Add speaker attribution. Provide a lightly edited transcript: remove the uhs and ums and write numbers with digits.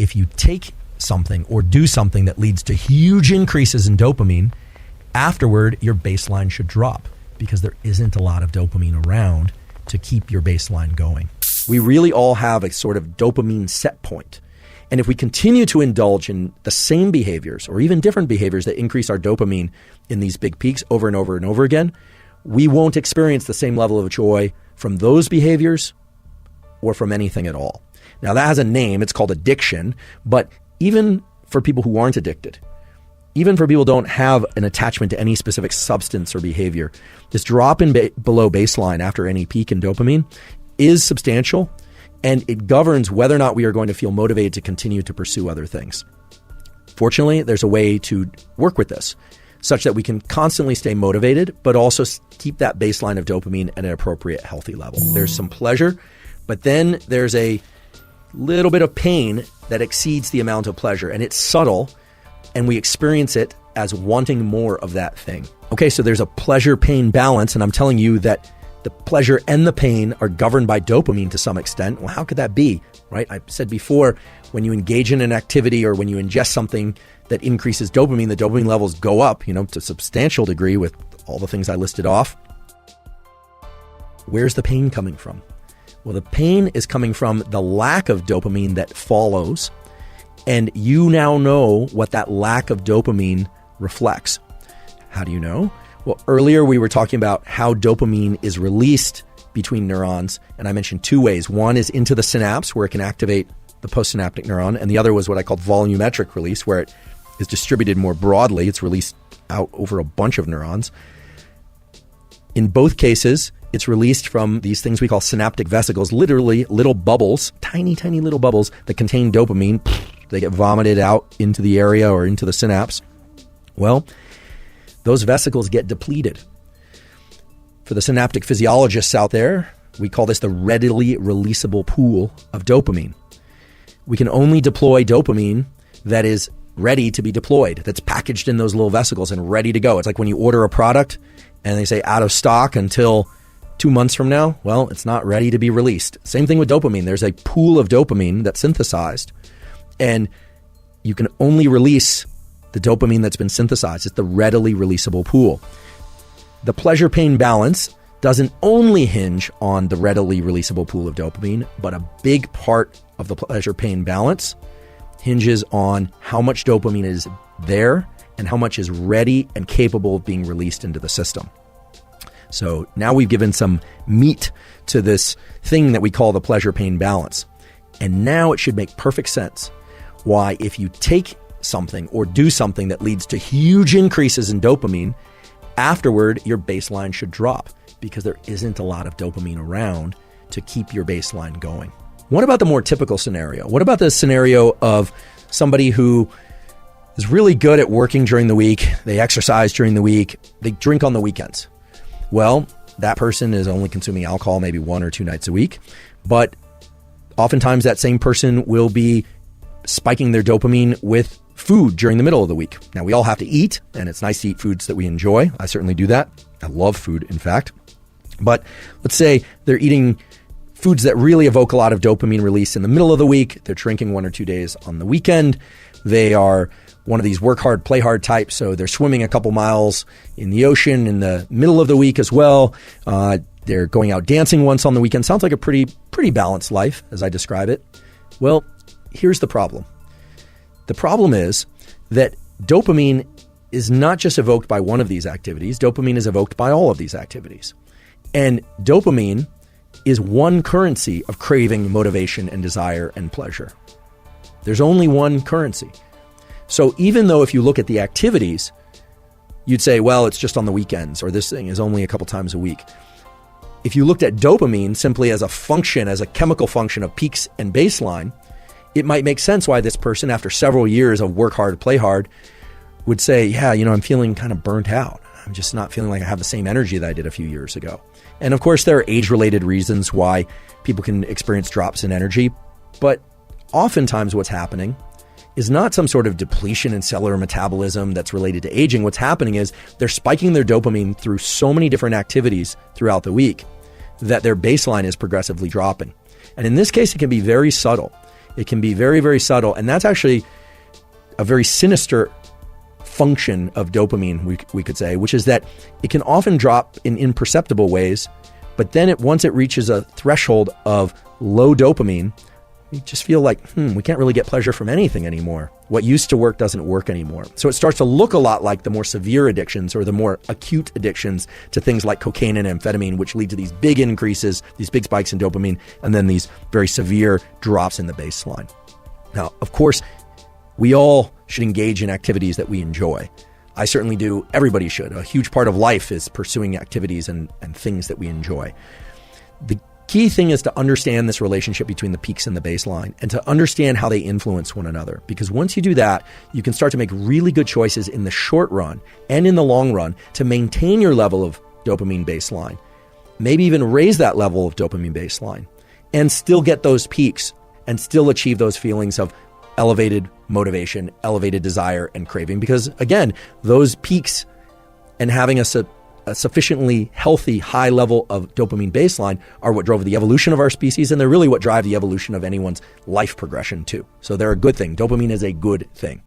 Speaker 1: if you take something or do something that leads to huge increases in dopamine, afterward, your baseline should drop because there isn't a lot of dopamine around to keep your baseline going. We really all have a sort of dopamine set point. And if we continue to indulge in the same behaviors or even different behaviors that increase our dopamine in these big peaks over and over and over again, we won't experience the same level of joy from those behaviors or from anything at all. Now that has a name, it's called addiction, but even for people who aren't addicted, even for people who don't have an attachment to any specific substance or behavior, this drop in below baseline after any peak in dopamine is substantial, and it governs whether or not we are going to feel motivated to continue to pursue other things. Fortunately, there's a way to work with this such that we can constantly stay motivated, but also keep that baseline of dopamine at an appropriate, healthy level. There's some pleasure, but then there's a little bit of pain that exceeds the amount of pleasure, and it's subtle, and we experience it as wanting more of that thing. Okay, so there's a pleasure-pain balance, and I'm telling you that the pleasure and the pain are governed by dopamine to some extent. Well, how could that be, right? I said before, when you engage in an activity or when you ingest something that increases dopamine, the dopamine levels go up, to a substantial degree with all the things I listed off. Where's the pain coming from? Well, the pain is coming from the lack of dopamine that follows, and you now know what that lack of dopamine reflects. How do you know? Well, earlier we were talking about how dopamine is released between neurons, and I mentioned two ways. One is into the synapse, where it can activate the postsynaptic neuron, and the other was what I called volumetric release, where it is distributed more broadly. It's released out over a bunch of neurons. In both cases, it's released from these things we call synaptic vesicles, literally little bubbles, tiny, tiny little bubbles that contain dopamine. They get vomited out into the area or into the synapse. Well, those vesicles get depleted. For the synaptic physiologists out there, we call this the readily releasable pool of dopamine. We can only deploy dopamine that is ready to be deployed, that's packaged in those little vesicles and ready to go. It's like when you order a product and they say out of stock until 2 months from now. Well, it's not ready to be released. Same thing with dopamine. There's a pool of dopamine that's synthesized, and you can only release the dopamine that's been synthesized. It's the readily releasable pool. The pleasure-pain balance doesn't only hinge on the readily releasable pool of dopamine, but a big part of the pleasure-pain balance hinges on how much dopamine is there and how much is ready and capable of being released into the system. So now we've given some meat to this thing that we call the pleasure-pain balance. And now it should make perfect sense why if you take something or do something that leads to huge increases in dopamine, afterward, your baseline should drop because there isn't a lot of dopamine around to keep your baseline going. What about the more typical scenario? What about the scenario of somebody who is really good at working during the week, they exercise during the week, they drink on the weekends? Well, that person is only consuming alcohol maybe 1 or 2 nights a week, but oftentimes that same person will be spiking their dopamine with food during the middle of the week. Now, we all have to eat, and it's nice to eat foods that we enjoy. I certainly do that. I love food, in fact. But let's say they're eating foods that really evoke a lot of dopamine release in the middle of the week. They're drinking 1 or 2 days on the weekend. They are one of these work hard, play hard types. So they're swimming a couple miles in the ocean in the middle of the week as well. They're going out dancing once on the weekend. Sounds like a pretty balanced life as I describe it. Well, here's the problem. The problem is that dopamine is not just evoked by one of these activities. Dopamine is evoked by all of these activities. And dopamine is one currency of craving, motivation, and desire and pleasure. There's only one currency. So even though if you look at the activities, you'd say, well, it's just on the weekends, or this thing is only a couple times a week. If you looked at dopamine simply as a function, as a chemical function of peaks and baseline, it might make sense why this person, after several years of work hard, play hard, would say, yeah, I'm feeling kind of burnt out. I'm just not feeling like I have the same energy that I did a few years ago. And of course, there are age-related reasons why people can experience drops in energy, but oftentimes what's happening is not some sort of depletion in cellular metabolism that's related to aging. What's happening is they're spiking their dopamine through so many different activities throughout the week that their baseline is progressively dropping. And in this case, it can be very subtle. It can be very, very subtle. And that's actually a very sinister function of dopamine, we could say, which is that it can often drop in imperceptible ways, but then once it reaches a threshold of low dopamine, you just feel like, we can't really get pleasure from anything anymore. What used to work doesn't work anymore. So it starts to look a lot like the more severe addictions or the more acute addictions to things like cocaine and amphetamine, which lead to these big increases, these big spikes in dopamine, and then these very severe drops in the baseline. Now, of course, we all should engage in activities that we enjoy. I certainly do. Everybody should. A huge part of life is pursuing activities and things that we enjoy. The key thing is to understand this relationship between the peaks and the baseline and to understand how they influence one another. Because once you do that, you can start to make really good choices in the short run and in the long run to maintain your level of dopamine baseline, maybe even raise that level of dopamine baseline and still get those peaks and still achieve those feelings of elevated motivation, elevated desire, and craving. Because again, those peaks and having a sufficiently healthy, high level of dopamine baseline are what drove the evolution of our species, and they're really what drive the evolution of anyone's life progression too. So they're a good thing. Dopamine is a good thing.